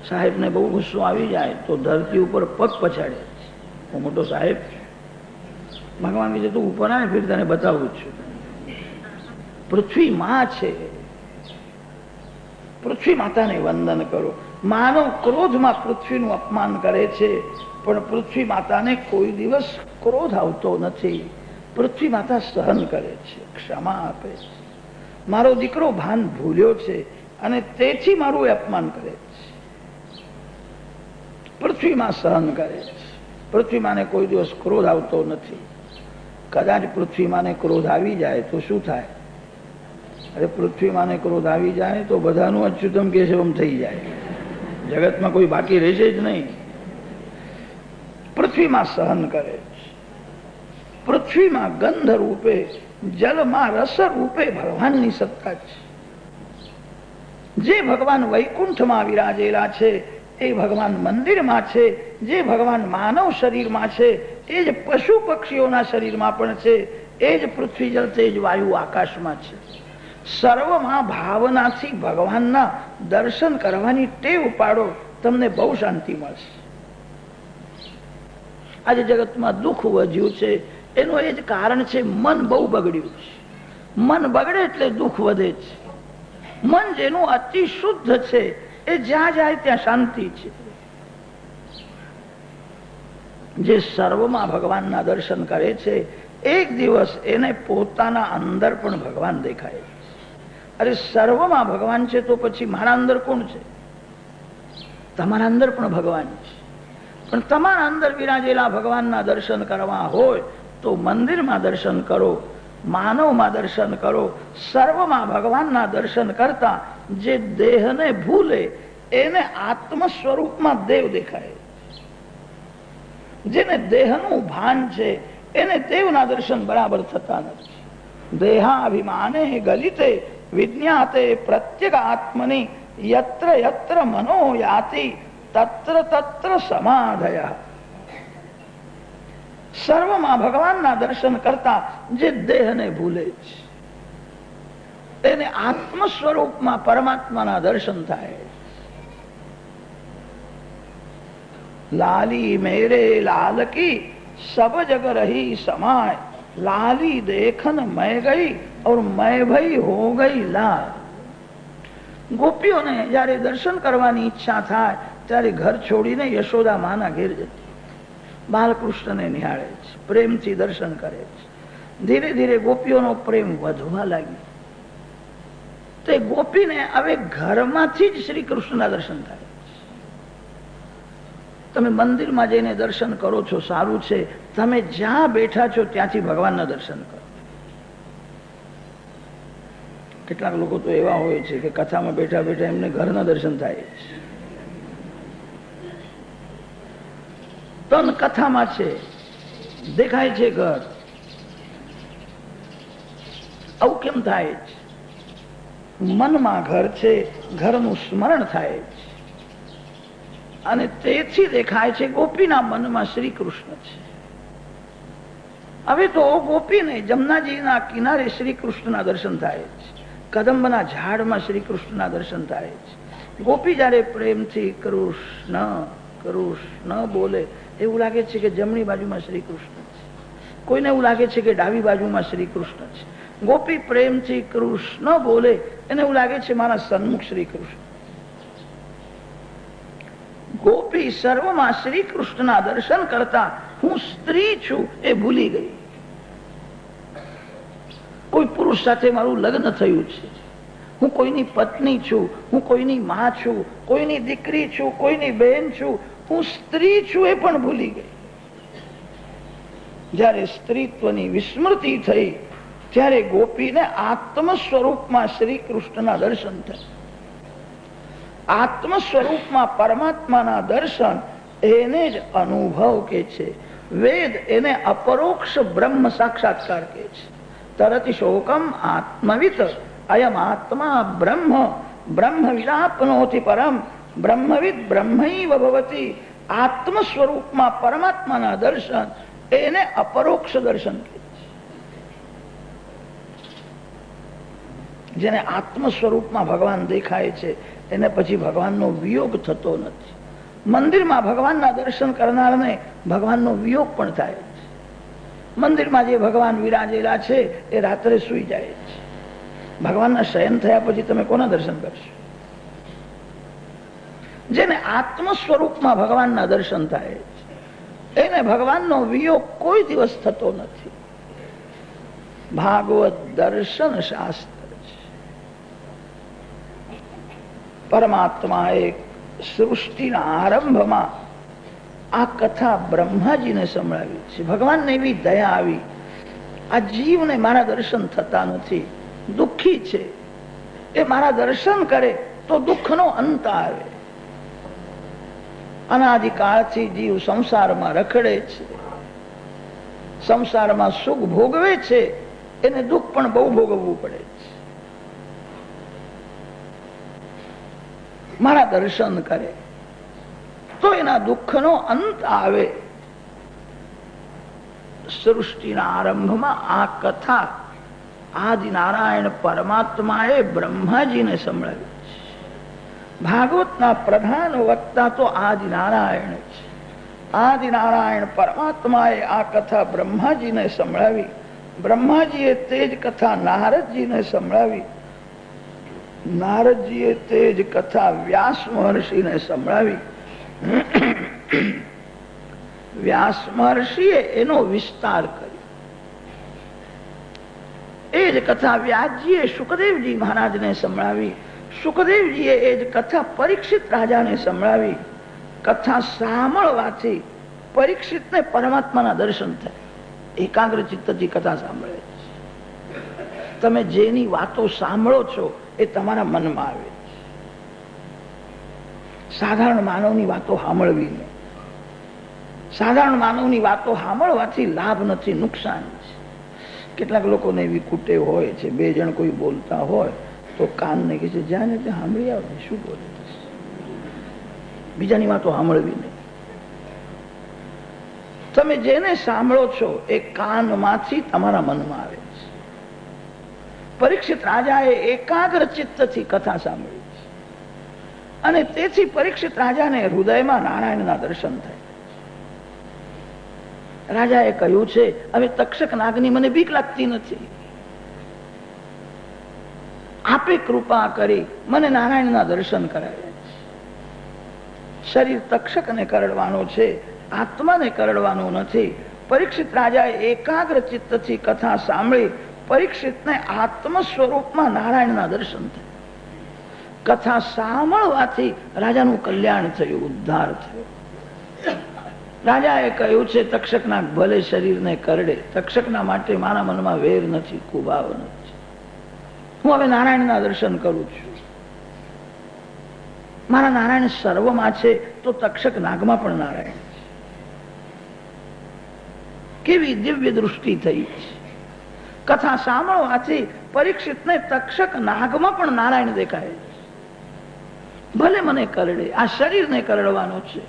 સાહેબને બહુ ગુસ્સો આવી જાય તો ધરતી ઉપર પગ પછાડે. હું મોટો સાહેબ, ભગવાન કીધે તું ઉપર આવે ફિર તને બતાવું છું. પૃથ્વી માં છે, પૃથ્વી માતાને વંદન કરો. માનવ ક્રોધમાં પૃથ્વીનું અપમાન કરે છે, પણ પૃથ્વી માતાને કોઈ દિવસ ક્રોધ આવતો નથી. પૃથ્વી માતા સહન કરે છે, ક્ષમા આપે છે. મારો દીકરો ભાન ભૂલ્યો છે અને તેથી મારું અપમાન કરે છે. પૃથ્વીમાં સહન કરે છે. પૃથ્વીમાને કોઈ દિવસ ક્રોધ આવતો નથી. કદાચ પૃથ્વીમાને ક્રોધ આવી જાય તો શું થાય? અરે પૃથ્વીમાને ક્રોધ આવી જાય તો બધાનું અચ્યુતમ કેશવમ થઈ જાય, જગતમાં કોઈ બાકી રહેશે જ નહીં. પૃથ્વીમાં સહન કરે છે. પૃથ્વીમાં ગંધ રૂપે, જલમાં રસ રૂપે ભગવાનની સત્તા છે. જે ભગવાન વૈકુંઠમાં વિરાજેલા છે એ ભગવાન મંદિરમાં છે. જે ભગવાન માનવ શરીરમાં છે એ જ પશુ પક્ષીઓના શરીરમાં પણ છે. એ જ પૃથ્વી જળ તેજ વાયુ આકાશમાં છે. સર્વમાં ભાવનાથી ભગવાનના દર્શન કરવાની ટેવ પાડો, તમને બહુ શાંતિ મળશે. આજે જગતમાં દુઃખ વધ્યું છે એનું એ જ કારણ છે, મન બહુ બગડ્યું છે. મન બગડે એટલે દુઃખ વધે છે. મન જેનું અતિ શુદ્ધ છે એ જ્યાં જાય ત્યાં શાંતિ છે. જે સર્વમાં ભગવાનના દર્શન કરે છે એક દિવસ એને પોતાના અંદર પણ ભગવાન દેખાય. અરે સર્વમાં ભગવાન છે તો પછી મારા અંદર કોણ છે? તમારા અંદર પણ ભગવાન છે. પણ તમારા અંદર વિરાજેલા ભગવાનના દર્શન કરવા હોય તો મંદિરમાં દર્શન કરો, માનવમાં દર્શન કરો. સર્વમાં ભગવાનના દર્શન કરતા જે દેહને ભૂલે એને આત્મ સ્વરૂપમાં દેવ દેખાય. જેને દેહનું ભાન છે એને દેવના દર્શન બરાબર થતા નથી. દેહાભિમાને ગલિતે વિજ્ઞાતે પ્રત્યેક આત્મની યત્ર યત્ર મનો યાતિ તત્ર તત્ર સમાધય. સર્વમાં ભગવાનના દર્શન કરતા જે દેહને ભૂલે છે એને આત્મ સ્વરૂપમાં પરમાત્માના દર્શન થાય. लाली मेरे लाल की सब जग रही समाय, लाली देखन मैं गई और मैं भई हो गई लाल. ગોપીઓને જયારે દર્શન કરવાની ઈચ્છા થાય ત્યારે ઘર છોડીને યશોદા માના ઘેર જતી, બાલકૃષ્ણને નિહાળે છે, પ્રેમથી દર્શન કરે છે. ધીરે ધીરે ગોપીઓનો પ્રેમ વધવા લાગ્યો. તો એ ગોપીને હવે ઘરમાંથી જ શ્રી કૃષ્ણના દર્શન થાય. તમે મંદિરમાં જઈને દર્શન કરો છો સારું છે, તમે જ્યાં બેઠા છો ત્યાંથી ભગવાનના દર્શન કરો. કેટલાક લોકો તો એવા હોય છે કે કથામાં બેઠા બેઠા એમને ઘરના દર્શન થાય છે. તન કથામાં છે, દેખાય છે ઘર. આવું કેમ થાય છે? મનમાં ઘર છે, ઘરનું સ્મરણ થાય છે અને તેથી દેખાય છે ગોપીના મનમાં શ્રી કૃષ્ણ છે. હવે તો ગોપીને જમનાજીના કિનારે શ્રી કૃષ્ણના દર્શન થાય છે, કદંબના ઝાડમાં શ્રી કૃષ્ણના દર્શન થાય છે. ગોપી જયારે પ્રેમથી કૃષ્ણ કૃષ્ણ બોલે એવું લાગે છે કે જમણી બાજુમાં શ્રી કૃષ્ણ છે, કોઈને એવું લાગે છે કે ડાબી બાજુમાં શ્રી કૃષ્ણ છે. ગોપી પ્રેમથી કૃષ્ણ બોલે એને એવું લાગે છે મારા સન્મુખ શ્રી કૃષ્ણ. ગોપી સર્વમાં શ્રી કૃષ્ણના દર્શન કરતા હું સ્ત્રી છું એ ભૂલી ગઈ. કોઈ પુરુષ સાથે મારું લગ્ન થયું છે, હું કોઈની પત્ની છું, હું કોઈની માં છું, કોઈની દીકરી છું, કોઈની બહેન છું, હું સ્ત્રી છું એ પણ ભૂલી ગઈ. જયારે સ્ત્રીત્વની વિસ્મૃતિ થઈ ત્યારે ગોપીને આત્મ સ્વરૂપમાં શ્રી કૃષ્ણના દર્શન થયા. આત્મ સ્વરૂપમાં પરમાત્માના દર્શન એને જ અનુભવ કે છે. વેદ એને અપરોક્ષ બ્રહ્મ સાક્ષાત્કાર કે છે. તરતિ શોકમ આત્મવિત અયમ આત્મા બ્રહ્મ બ્રહ્મ વિરાપનોતિ પરમ બ્રહ્મવિદ બ્રહ્મૈવ ભવતી. આત્મ સ્વરૂપમાં પરમાત્માના દર્શન એને અપરોક્ષ દર્શન કે છે. જેને આત્મ સ્વરૂપમાં ભગવાન દેખાય છે એને પછી ભગવાનનો વિયોગ થતો નથી. મંદિરમાં ભગવાનના દર્શન કરનારને ભગવાનનો વિયોગ પણ થાય છે. મંદિરમાં જે ભગવાન વિરાજેલા છે એ રાત્રે સુઈ જાય છે. ભગવાનના શયન થયા પછી તમે કોના દર્શન કરશો? જેને આત્મ સ્વરૂપમાં ભગવાનના દર્શન થાય છે એને ભગવાનનો વિયોગ કોઈ દિવસ થતો નથી. ભાગવત દર્શન શાસ્ત્ર છે. પરમાત્મા એક સૃષ્ટિના આરંભમાં આ કથા બ્રહ્માજીને સંભળાવી છે. ભગવાનને એવી દયા આવી, આ જીવને મારા દર્શન થતા નથી, દુઃખી છે, એ મારા દર્શન કરે તો દુઃખનો અંત આવે. અનાદિકાળથી જીવ સંસારમાં રખડે છે, સંસારમાં સુખ ભોગવે છે, એને દુઃખ પણ બહુ ભોગવવું પડે છે. મારા દર્શન કરે તો એના દુઃખનો અંત આવે. સૃષ્ટિના આરંભમાં આ કથા આદિ નારાયણ પરમાત્માએ બ્રહ્માજીને સંભળાવી છે. ભાગવતના પ્રધાન વક્તા તો આદિ નારાયણ છે. આદિ નારાયણ પરમાત્માએ આ કથા બ્રહ્માજીને સંભળાવી. બ્રહ્માજીએ તે જ કથા નારદજીને સંભળાવી. નારદજીએ તે જ કથા વ્યાસ મહર્ષિને સંભળાવી. વ્યાસ મહર્ષિએ એનો વિસ્તાર કર્યો. એ જ કથા વ્યાસજીએ સુખદેવજી મહારાજને સંભળાવી. સુખદેવજીએ એ જ કથા પરીક્ષિત રાજાને સંભળાવી. કથા સાંભળવાથી પરીક્ષિતને પરમાત્માના દર્શન થાય. એકાગ્ર ચિત્તથી કથા સાંભળે છે. તમે જેની વાતો સાંભળો છો એ તમારા મનમાં આવે છે. સાધારણ માનવની વાતો સાંભળવી નહીં. સાધારણ માનવની વાતો સાંભળવાથી લાભ નથી, નુકસાન છે. કેટલાક લોકોને એવી કુટેવ હોય છે, બે જણ કોઈ બોલતા હોય તો કાનને કહે છે જ્યાં ને ત્યાં સાંભળી આવે, શું બોલે, બીજાની વાતો સાંભળવી નહીં. તમે જેને સાંભળો છો એ કાનમાંથી તમારા મનમાં આવે છે. પરીક્ષિત રાજાએ એકાગ્ર ચિત્તથી કથા સાંભળી છે અને તેથી પરીક્ષિત રાજાને હૃદયમાં નારાયણના દર્શન થાય. રાજાએ કહ્યું છે હવે તક્ષક નાગની મને બીક લાગતી નથી, આપે કૃપા કરી મને નારાયણના દર્શન કરાવ્યા છે. શરીર તક્ષકને કરડવાનો છે, આત્માને કરડવાનો નથી. પરીક્ષિત રાજાએ એકાગ્ર ચિત્તથી કથા સાંભળી. પરીક્ષિતને આત્મ સ્વરૂપમાં નારાયણના દર્શન થયા. કથા સાંભળવાથી રાજાનું કલ્યાણ થયું, ઉદ્ધાર થયો. રાજાએ કહ્યું છે તક્ષકના ભલે શરીરને કરડે, તક્ષકના માટે મારા મનમાં વેર નથી, કુભાવ નથી. હું હવે નારાયણના દર્શન કરું છું. મારા નારાયણ સર્વમાં છે તો તક્ષક નાગમાં પણ નારાયણ છે. કેવી દિવ્ય દૃષ્ટિ થઈ છે. કથા સાંભળવાથી પરીક્ષિતને તક્ષક નાગમાં પણ નારાયણ દેખાય છે. ભલે મને કરડે, આ શરીરને કરડવાનો છે.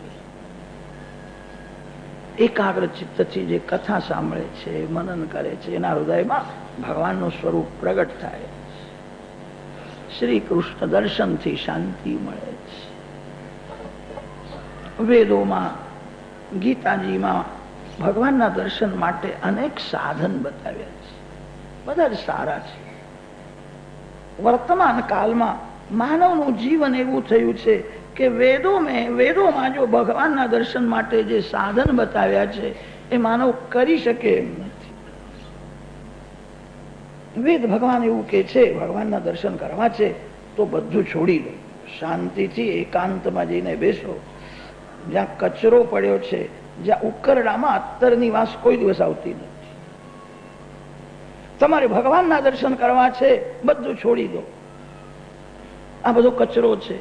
એકાગ્ર ચિત્તથી જે કથા સાંભળે છે, મનન કરે છે, એના હૃદયમાં ભગવાનનું સ્વરૂપ પ્રગટ થાય. શ્રી કૃષ્ણ દર્શનથી શાંતિ મળે છે. વેદોમાં, ગીતાજીમાં ભગવાનના દર્શન માટે અનેક સાધન બતાવ્યા છે. બધા જ સારા છે. વર્તમાન કાળમાં માનવનું જીવન એવું થયું છે કે વેદોમાં જો ભગવાનના દર્શન માટે જે સાધન બતાવ્યા છે એ માનવ કરી શકે એમ નથી. વેદ ભગવાન એવું કે છે ભગવાનના દર્શન કરવા છે તો બધું છોડી દો, શાંતિથી એકાંતમાં જઈને બેસો. જ્યાં કચરો પડ્યો છે, જ્યાં ઉકરડામાં અત્તરની વાસ કોઈ દિવસ આવતી નથી. તમારે ભગવાનના દર્શન કરવા છે, બધું છોડી દો. આ બધો કચરો છે,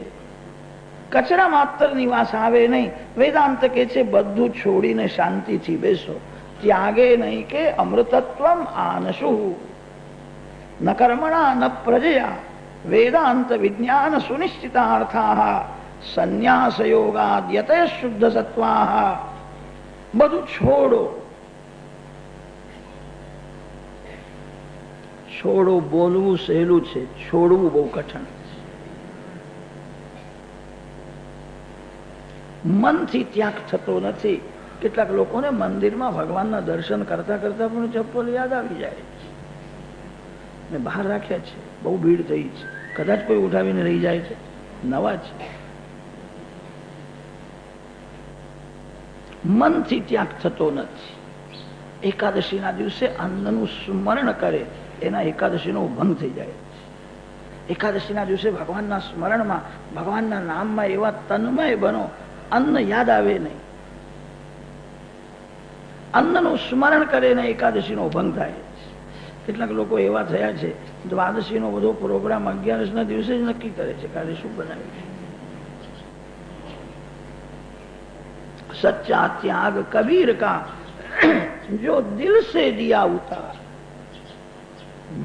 કચરામાં અત્તરની વાસ આવે નહીં. વેદાંત કે છે બધું છોડીને શાંતિથી બેસો. ત્યાગે નહીં કે અમૃતત્વમ આનશુ ન કર્મણા ન પ્રજયા વેદાંત વિજ્ઞાન સુનિશ્ચિતાર્થાઃ સંન્યાસ યોગાદ યતય શુદ્ધ સત્વાઃ. બધું છોડો. છોડો બોલવું સહેલું છે, છોડવું બહુ કઠણ. મનથી ત્યાગ થતો નથી. કેટલાક લોકોને મંદિરમાં ભગવાનના દર્શન કરતા કરતા પણ ચપ્પલ યાદ આવી જાય. મેં બહાર રાખ્યા છે, બહુ ભીડ થઈ છે, કદાચ કોઈ ઉઠાવીને રહી જાય છે, નવા છે. મનથી ત્યાગ થતો નથી. એકાદશીના દિવસે અન્નનું સ્મરણ કરે એના એકાદશીનો ભંગ થઈ જાય. એકાદશીના દિવસે ભગવાનના સ્મરણમાં, ભગવાનના નામમાં એવા તન્મય બનો, અન્ન યાદ આવે નહીં. અન્નનું સ્મરણ કરે ને એકાદશીનો ભંગ થાય. કેટલાક લોકો એવા થયા છે, દ્વાદશીનો બધો પ્રોગ્રામ 11ના દિવસે જ નક્કી કરે છે કાલે શું બનાવ્યું. सच्चा त्याग कबीर का जो दिल से दिया उतार.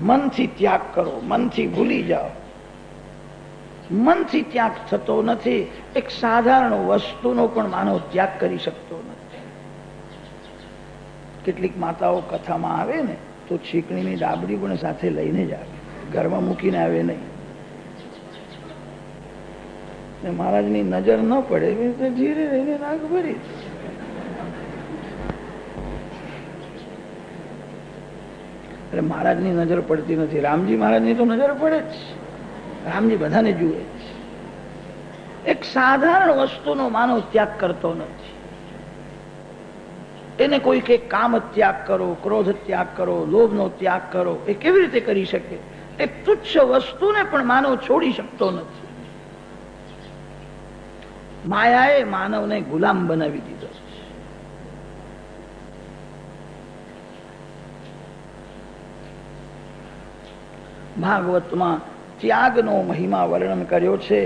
મનથી ત્યાગ કરો, મનથી ભૂલી જાઓ. મનથી ત્યાગ થતો નથી. એક સાધારણ વસ્તુનો પણ માનવ ત્યાગ કરી શકતો નથી. કેટલીક માતાઓ કથામાં આવે ને તો છીકણીની ડાબડી પણ સાથે લઈને જ આવે, ઘરમાં મૂકીને આવે નહીં. મહારાજની નજર ન પડે તો ધીરે રહીને નાક ભરી. એટલે મહારાજની નજર પડતી નથી. રામજી મહારાજની તો નજર પડે જ. રામજી બધાને જુએ છે. એક સાધારણ વસ્તુનો માનવ ત્યાગ કરતો નથી. એને કોઈ કે કામ ત્યાગ કરો, ક્રોધ ત્યાગ કરો, લોભનો ત્યાગ કરો, એ કેવી રીતે કરી શકે? એક તુચ્છ વસ્તુને પણ માનવ છોડી શકતો નથી. માયાએ માનવને ગુલામ બનાવી દીધો. ભાગવતમાં ત્યાગનો મહિમા વર્ણન કર્યો છે.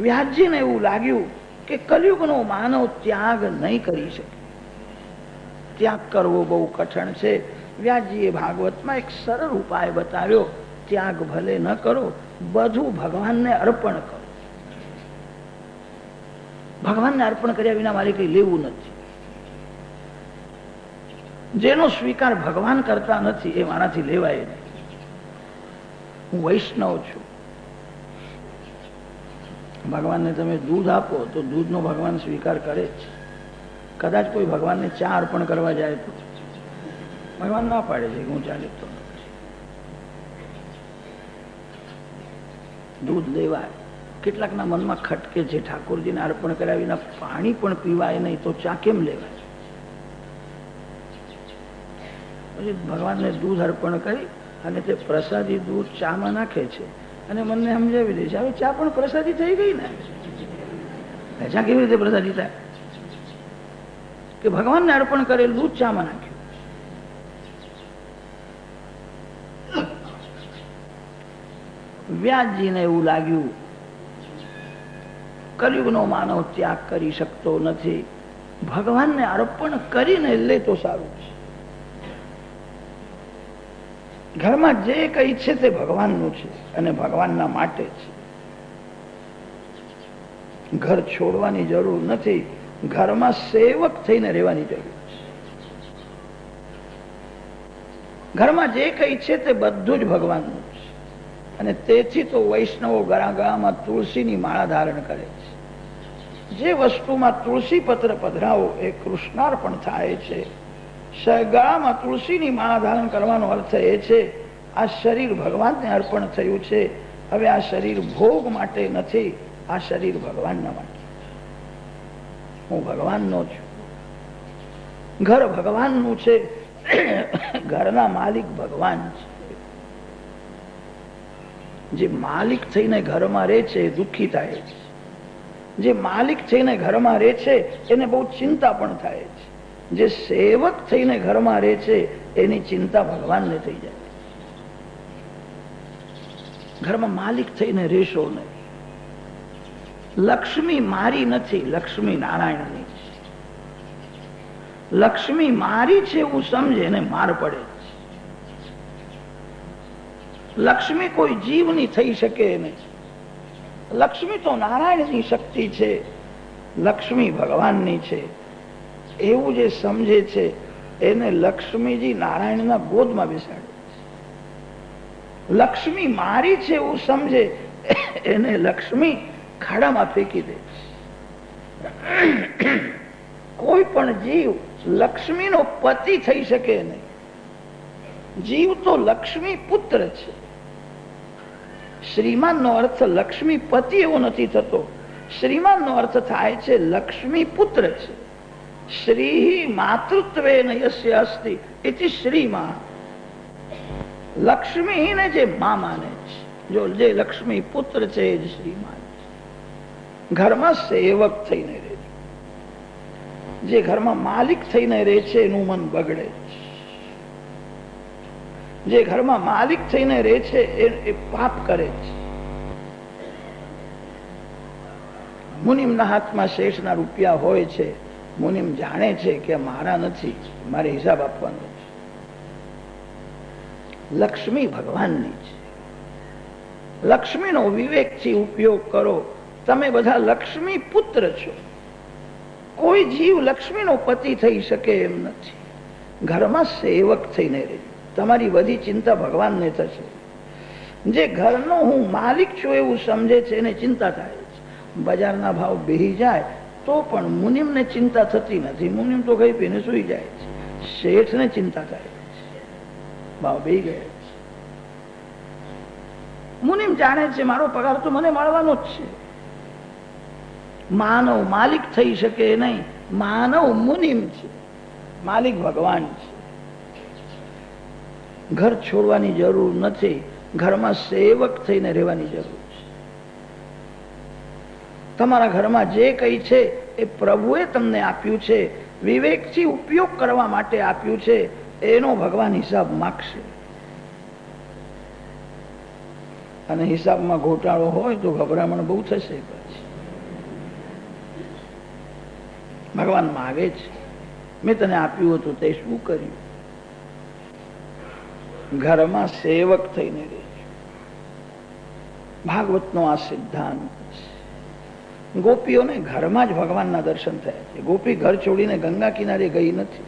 વ્યાસજીને એવું લાગ્યું કે કલિયુગનો માનવ ત્યાગ નહીં કરી શકે. ત્યાગ કરવો બહુ કઠણ છે. વ્યાસજીએ ભાગવતમાં એક સરળ ઉપાય બતાવ્યો. ત્યાગ ભલે ન કરો, બધું ભગવાનને અર્પણ કરો. ભગવાનને અર્પણ કર્યા વિના મારે કઈ લેવું નથી. જેનો સ્વીકાર ભગવાન કરતા નથી એ મારાથી લેવાય નહીં. હું વૈષ્ણવ છું. ભગવાનને તમે દૂધ આપો તો દૂધનો ભગવાન સ્વીકાર કરે છે. કદાચ કોઈ ભગવાનને ચા અર્પણ કરવા જાય તો ભગવાન ના પાડે છે, હું ચા લેતો નથી. દૂધ લેવાય. કેટલાકના મનમાં ખટકે છે, ઠાકોરજીને અર્પણ કર્યા વિના પાણી પણ પીવાય નહીં તો ચા કેમ લેવાય? પછી ભગવાનને દૂધ અર્પણ કરી અને તે પ્રસાદી દૂધ ચામાં નાખે છે અને મને સમજાવી દે છે, હવે ચા પણ પ્રસાદી થઈ ગઈ ને. ચા કેવી રીતે પ્રસાદી થાય? કે ભગવાનને અર્પણ કરેલ દૂધ ચામાં નાખ્યું. વ્યાસજીને એવું લાગ્યું કલિયુગનો માનવ ત્યાગ કરી શકતો નથી. ભગવાનને અર્પણ કરીને લે તો સારું છે. ઘરમાં જે કઈ છે તે ભગવાનનું છે અને ભગવાનના માટે છે. ઘર છોડવાની જરૂર નથી. ઘરમાં સેવક થઈને રહેવાની જરૂર છે. ઘરમાં જે કઈ છે તે બધું જ ભગવાનનું છે. અને તેથી તો વૈષ્ણવો ગળામાં તુલસીની માળા ધારણ કરે છે. જે વસ્તુમાં તુલસી પત્ર પધરાવો એ કૃષ્ણાર્પણ થાય છે. ગળામાં તુલસીની માળા ધારણ કરવાનો અર્થ એ છે આ શરીર ભગવાનને અર્પણ થયું છે. હવે આ શરીર ભોગ માટે નથી, આ શરીર ભગવાનના માટે. હું ભગવાનનો છું. ઘર ભગવાનનું છે. ઘરના માલિક ભગવાન છે. જે માલિક થઈને ઘરમાં રહે છે એ દુઃખી થાય છે. જે માલિક થઈને ઘરમાં રહે છે એને બહુ ચિંતા પણ થાય છે. જે સેવક થઈને ઘરમાં રહે છે એની ચિંતા ભગવાનને થઈ જાય. ઘરમાં માલિક થઈને રહેશો નહીં. લક્ષ્મી મારી નથી, લક્ષ્મી નારાયણની છે. લક્ષ્મી મારી છે એવું સમજે એને માર પડે છે. લક્ષ્મી કોઈ જીવની થઈ શકે નહીં. લક્ષ્મી તો નારાયણની શક્તિ છે. લક્ષ્મી ભગવાનની છે એવું જે સમજે છે એને લક્ષ્મીજી નારાયણના ગોદમાં બેસાડે છે. લક્ષ્મી મારી છે એવું સમજે એને લક્ષ્મી ખાડામાં ફેંકી દે. કોઈ પણ જીવ લક્ષ્મીનો પતિ થઈ શકે નહીં. જીવ તો લક્ષ્મી પુત્ર છે. શ્રીમાન નો અર્થ લક્ષ્મી પતિ એવો નથી થતો. શ્રીમાન નો અર્થ થાય છે લક્ષ્મી પુત્ર છે. શ્રી માતૃત્વેન યસ્ય અસ્તિ ઇતિ શ્રીમા. લક્ષ્મીને જે માં માને છે, જો જે લક્ષ્મી પુત્ર છે એ જ શ્રીમાન છે. ઘરમાં સેવક થઈને રહે છે. જે ઘરમાં માલિક થઈને રહે છે એનું મન બગડે છે. જે ઘરમાં માલિક થઈને રહે છે એ પાપ કરે છે. મુનિમના હાથમાં શેષના રૂપિયા હોય છે. મુનિમ જાણે છે કે મારા નથી, મારે હિસાબ આપવાનો છે. લક્ષ્મી ભગવાનની છે. લક્ષ્મીનો વિવેકથી ઉપયોગ કરો. તમે બધા લક્ષ્મી પુત્ર છો. કોઈ જીવ લક્ષ્મીનો પતિ થઈ શકે એમ નથી. ઘરમાં સેવક થઈને રહેજો. તમારી બધી ચિંતા ભગવાનને થશે. જે ઘરનો હું માલિક છું એવું સમજે છે એને ચિંતા થાય છે. બજારના ભાવ બેહી જાય તો પણ મુનિમને ચિંતા થતી નથી. મુનિમ તો કઈ પીને સુઈ જાય છે. શેઠને ચિંતા થાય છે. ભાવ બેહી ગયા છે. મુનિમ જાણે છે મારો પગાર તો મને મળવાનો જ છે. માનવ માલિક થઈ શકે નહીં. માનવ મુનિમ છે, માલિક ભગવાન છે. ઘર છોડવાની જરૂર નથી. ઘરમાં સેવક થઈને રહેવાની જરૂર છે. તમારા ઘરમાં જે કઈ છે એ પ્રભુએ તમને આપ્યું છે. વિવેકથી ઉપયોગ કરવા માટે આપ્યું છે. એનો ભગવાન હિસાબ માગશે. અને હિસાબમાં ઘોટાળો હોય તો ગભરામણ બહુ થશે. પછી ભગવાન માગે છે મેં તને આપ્યું હતું તે શું કર્યું? ઘરમાં સેવક થઈને રહેજો. ભાગવતનો આ સિદ્ધાંત છે. ગોપીઓને ઘરમાં જ ભગવાનના દર્શન થયા છે. ગોપી ઘર છોડીને ગંગા કિનારે ગઈ નથી.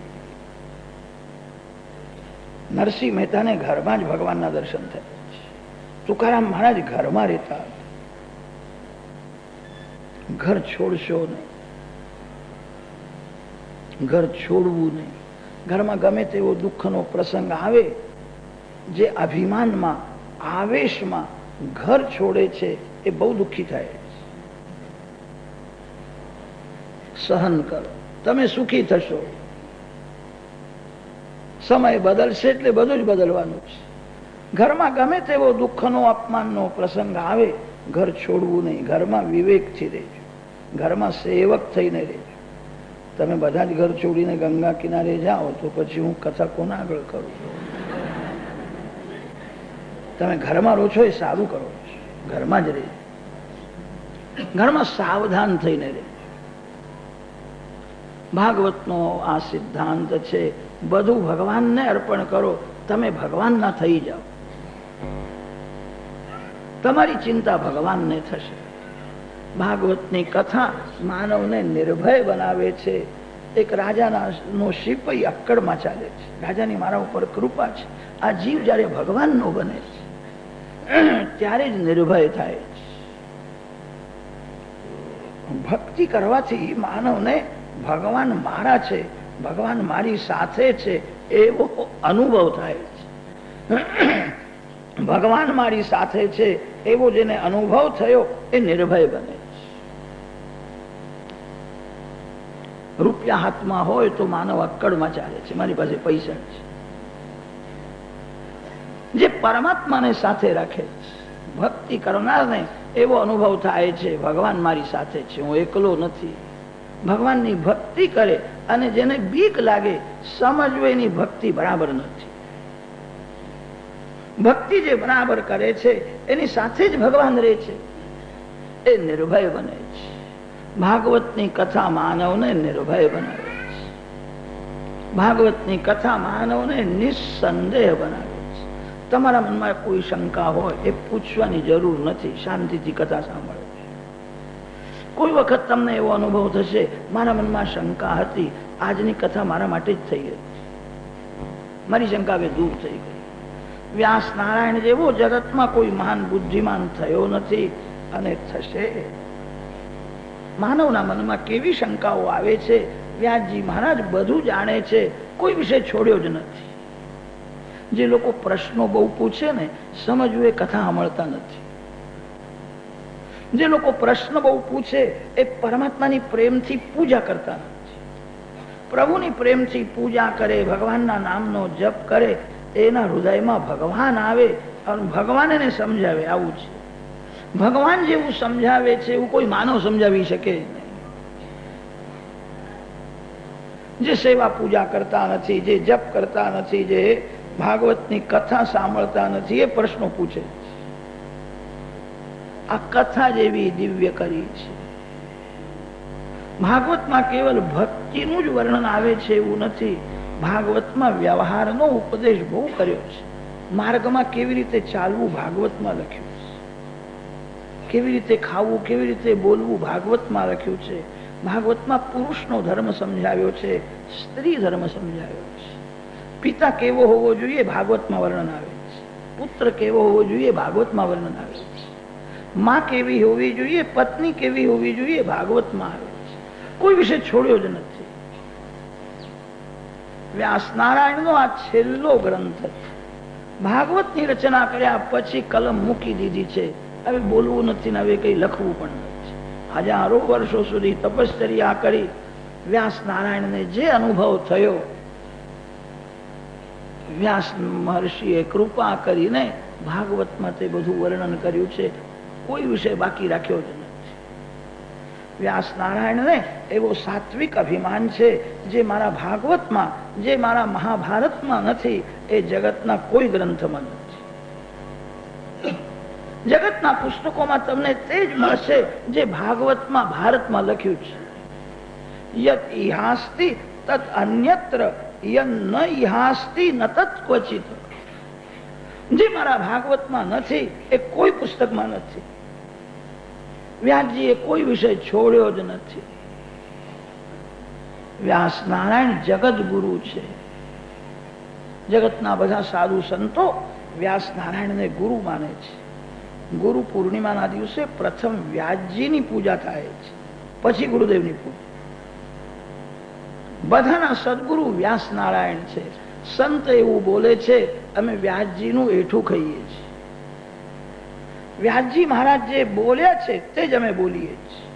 નરસિંહ મહેતાને ઘરમાં જ ભગવાનના દર્શન થયા છે. તુકારામ મહારાજ ઘરમાં રહેતા હતા. ઘર છોડશો નહીં. ઘર છોડવું નહીં. ઘરમાં ગમે તેવો દુઃખનો પ્રસંગ આવે, જે અભિમાનમાં આવેશમાં ઘર છોડે છે એ બહુ દુઃખી થાય છે. સહન કરો, તમે સુખી થશો. સમય બદલશે એટલે બધું જ બદલવાનું છે. ઘરમાં ગમે તેવો દુઃખનો અપમાનનો પ્રસંગ આવે, ઘર છોડવું નહીં. ઘરમાં વિવેકથી રહેજો. ઘરમાં સેવક થઈને રહેજો. તમે બધા જ ઘર છોડીને ગંગા કિનારે જાઓ તો પછી હું કથા કોના આગળ કરું? તમે ઘરમાં રહો છો એ સારું કરો છો. ઘરમાં જ રહેજો. ઘરમાં સાવધાન થઈને રહેજો. ભાગવતનો આ સિદ્ધાંત છે. બધું ભગવાનને અર્પણ કરો. તમે ભગવાનના થઈ જાઓ. તમારી ચિંતા ભગવાનને થશે. ભાગવતની કથા માનવને નિર્ભય બનાવે છે. એક રાજાનો સિપાઈ અક્કડમાં ચાલે છે. રાજાની મારા ઉપર કૃપા છે. આ જીવ જયારે ભગવાનનો બને છે ત્યારે જ નિર્ભય થાય છે. ભક્તિ કરવાથી માનવને ભગવાન મારા છે, ભગવાન મારી સાથે છે એવો અનુભવ થાય છે. ભગવાન મારી સાથે છે એવો જેને અનુભવ થયો એ નિર્ભય બને છે. રૂપિયા હાથમાં હોય તો માનવ અક્કડમાં ચાલે છે. મારી પાસે પૈસા છે. જે પરમાત્માને સાથે રાખે છે, ભક્તિ કરનારને એવો અનુભવ થાય છે ભગવાન મારી સાથે છે, હું એકલો નથી. ભગવાનની ભક્તિ કરે અને જેને બીક લાગે સમજવું એની ભક્તિ બરાબર નથી. ભક્તિ જે બરાબર કરે છે એની સાથે જ ભગવાન રહે છે. એ નિર્ભય બને છે. ભાગવતની કથા માનવને નિર્ભય બનાવે છે. ભાગવતની કથા માનવને નિસ્સંદેહ બનાવે છે. તમારા મનમાં કોઈ શંકા હોય એ પૂછવાની જરૂર નથી. શાંતિથી કથા સાંભળો. કોઈ વખત તમને એવો અનુભવ થશે મારા મનમાં શંકા હતી, આજની કથા મારા માટે જ થઈ ગઈ, મારી શંકા હવે દૂર થઈ ગઈ. વ્યાસ નારાયણ જેવો જગતમાં કોઈ મહાન બુદ્ધિમાન થયો નથી અને થશે. માનવના મનમાં કેવી શંકાઓ આવે છે. વ્યાસજી મહારાજ બધું જાણે છે, કોઈ વિષય છોડ્યો જ નથી. જે લોકો પ્રશ્નો બહુ પૂછે ને, સમજવું એ કથા સાંભળતા નથી. જે લોકો પ્રશ્ન બહુ પૂછે એ પરમાત્માની પ્રેમથી પૂજા કરતા નથી. પ્રભુની પ્રેમથી પૂજા કરે, ભગવાનના નામનો જપ કરે, એના હૃદયમાં ભગવાન આવે અને ભગવાન એને સમજાવે. આવું છે. ભગવાન જેવું સમજાવે છે એવું કોઈ માનવ સમજાવી શકે નહીં. જે સેવા પૂજા કરતા નથી, જે જપ કરતા નથી, જે ભાગવતની કથા સાંભળતા નથી, એ પ્રશ્નો પૂછે છે. આ કથા જેવી દિવ્ય કરી છે. ભાગવતમાં કેવલ ભક્તિનું જ વર્ણન આવે છે એવું નથી. ભાગવતમાં વ્યવહારનો ઉપદેશ બહુ કર્યો છે. માર્ગમાં કેવી રીતે ચાલવું ભાગવતમાં લખ્યું છે. કેવી રીતે ખાવું, કેવી રીતે બોલવું ભાગવતમાં લખ્યું છે. ભાગવતમાં પુરુષનો ધર્મ સમજાવ્યો છે, સ્ત્રી ધર્મ સમજાવ્યો છે. પિતા કેવો હોવો જોઈએ ભાગવતમાં વર્ણન આવે છે. પુત્ર કેવો હોવો જોઈએ ભાગવતમાં વર્ણન આવે છે. માં કેવી હોવી જોઈએ, પત્ની કેવી હોવી જોઈએ ભાગવતમાં આવે છે. કોઈ વિષય છોડ્યો જ નથી. વ્યાસ નારાયણનો આ છેલ્લો ગ્રંથ છે. ભાગવતની રચના કર્યા પછી કલમ મૂકી દીધી છે. હવે બોલવું નથી ને હવે કઈ લખવું પણ નથી. હજારો વર્ષો સુધી તપશ્ચર્યા કરી વ્યાસ નારાયણને જે અનુભવ થયો, વ્યાસ મહર્ષિએ કૃપા કરીને ભાગવતમાં તે બધું વર્ણન કર્યું છે. કોઈ વિષય બાકી રાખ્યો જ નથી. વ્યાસ નારાયણને એવો સાત્વિક અભિમાન છે જે મારા ભાગવતમાં, જે મારા મહાભારતમાં નથી, એ જગતના કોઈ ગ્રંથમાં નથી. જગતના પુસ્તકોમાં તમને તે જ મળશે જે ભાગવતમાં, ભારતમાં લખ્યું છે. યત ઇહાસ્તિ તત અન્યત્ર યન ન ઇહાસ્તિ ન તત ક્વચિત. જે મારા ભાગવતમાં નથી એ કોઈ પુસ્તકમાં નથી. વ્યાસજીએ કોઈ વિષય છોડ્યો જ નથી. વ્યાસ નારાયણ જગત ગુરુ છે. જગતના બધા સાધુ સંતો વ્યાસ નારાયણને ગુરુ માને છે. ગુરુ પૂર્ણિમાના દિવસે પ્રથમ વ્યાસજીની પૂજા થાય છે, પછી ગુરુદેવની પૂજા. બધાના સદગુરુ વ્યાસ નારાયણ છે. સંત એવું બોલે છે, અમે વ્યાસજીનું એઠું ખાઈએ છીએ. વ્યાસજી મહારાજ જે બોલ્યા છે તે જ અમે બોલીએ છીએ.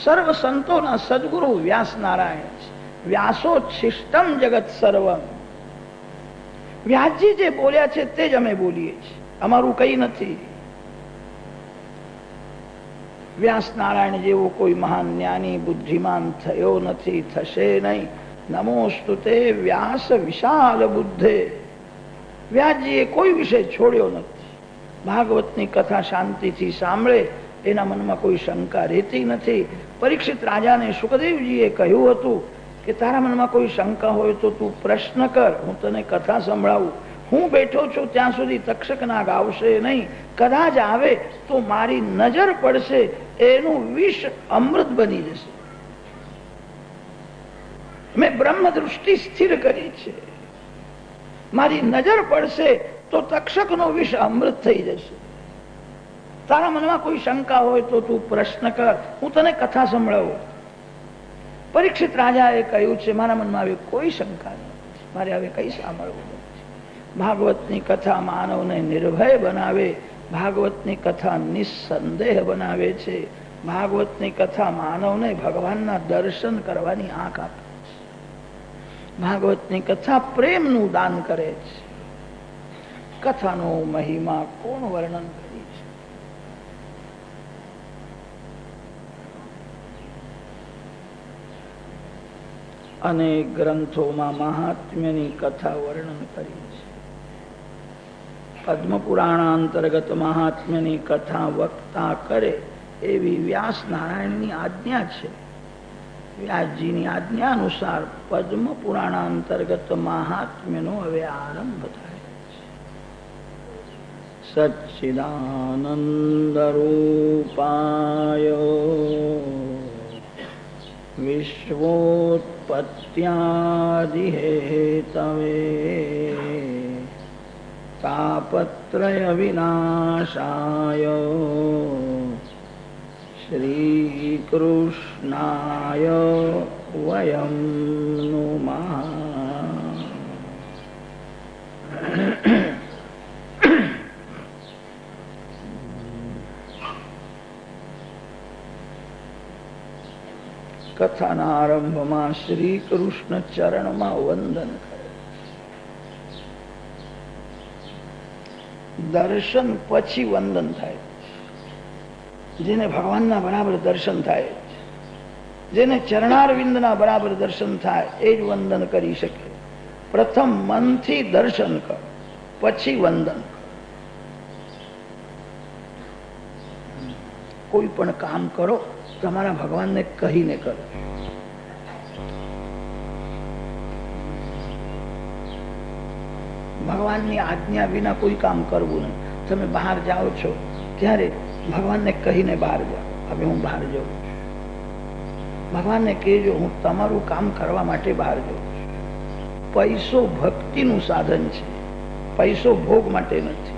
સર્વ સંતોના સદગુરુ વ્યાસ નારાયણ છે. વ્યાસોચ્છિષ્ટમ જગત સર્વમ. વ્યાસજી જે બોલ્યા છે તે જ અમે બોલીએ છીએ, અમારું કઈ નથી. વ્યાસ નારાયણ જેવો કોઈ મહાન જ્ઞાની બુદ્ધિમાન થયો નથી, થશે નહીં. નમોસ્તુતે વ્યાસ વિશાલ બુદ્ધે. વ્યાસજીએ કોઈ વિષય છોડ્યો નથી. ભાગવતની કથા શાંતિથી સાંભળે, એના મનમાં કોઈ શંકા રહેતી નથી. પરીક્ષિત રાજાને સુખદેવજીએ કહ્યું હતું કે તારા મનમાં કોઈ શંકા હોય તો તું પ્રશ્ન કર, હું તને કથા સંભળાવું. હું બેઠો છું ત્યાં સુધી તક્ષક નાગ આવશે નહીં. કદાચ આવે તો મારી નજર પડશે, એનું વિષ અમૃત બની જશે. મેં બ્રહ્મ દૃષ્ટિ સ્થિર કરી છે. મારી નજર પડશે તો તક્ષકનો વિષ અમૃત થઈ જશે. તારા મનમાં કોઈ શંકા હોય તો તું પ્રશ્ન કર, હું તને કથા સંભળાવું. પરીક્ષિત રાજાએ કહ્યું છે મારા મનમાં હવે કોઈ શંકા નથી, મારે હવે કઈ સાંભળવું નથી. ભાગવતની કથા માનવને નિર્ભય બનાવે. ભાગવતની કથા નિસ્સંદેહ બનાવે છે. ભાગવતની કથા માનવને ભગવાનના દર્શન કરવાની આંખ આપે છે. ભાગવતની કથા પ્રેમનું દાન કરે છે. કથાનો મહિમા કોણ વર્ણન કરી છે? અનેક ગ્રંથોમાં મહાત્મ્યની કથા વર્ણન કરી છે. પદ્મ પુરાણ અંતર્ગત મહાત્મ્યની કથા વક્તા કરે એવી વ્યાસ નારાયણની આજ્ઞા છે. વ્યાસજીની આજ્ઞા અનુસાર પદ્મ પુરાણ અંતર્ગત મહાત્મ્યનો હવે આરંભ થાય છે. સચ્ચિદાનંદ રૂપાય વિશ્વોત્પત્યાદિ હેતવે તાપત્રય વિનાશાય શ્રી કૃષ્ણાય વયમ નુમઃ. કથાના આરંભમાં શ્રી કૃષ્ણ ચરણમાં વંદન કરે. દર્શન પછી વંદન થાય. જેને ભગવાનના બરાબર દર્શન થાય, જેને ચરણારવિંદના બરાબર દર્શન થાય, એ જ વંદન કરી શકે. પ્રથમ મનથી દર્શન કર, પછી વંદન કર. કોઈ પણ કામ કરો તમારા ભગવાનને કહીને કરો. ભગવાનની આજ્ઞા વિના કોઈ કામ કરવું નહીં. તમે બહાર જાઓ છો ત્યારે ભગવાનને કહીને બહાર જાઓ, હવે હું બહાર જાઉં છું. ભગવાનને કહેજો હું તમારું કામ કરવા માટે બહાર જાઉં છું. પૈસો ભક્તિનું સાધન છે, પૈસો ભોગ માટે નથી.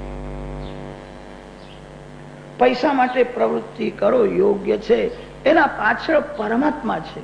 પૈસા માટે પ્રવૃત્તિ કરો યોગ્ય છે, એના પાછળ પરમાત્મા છે.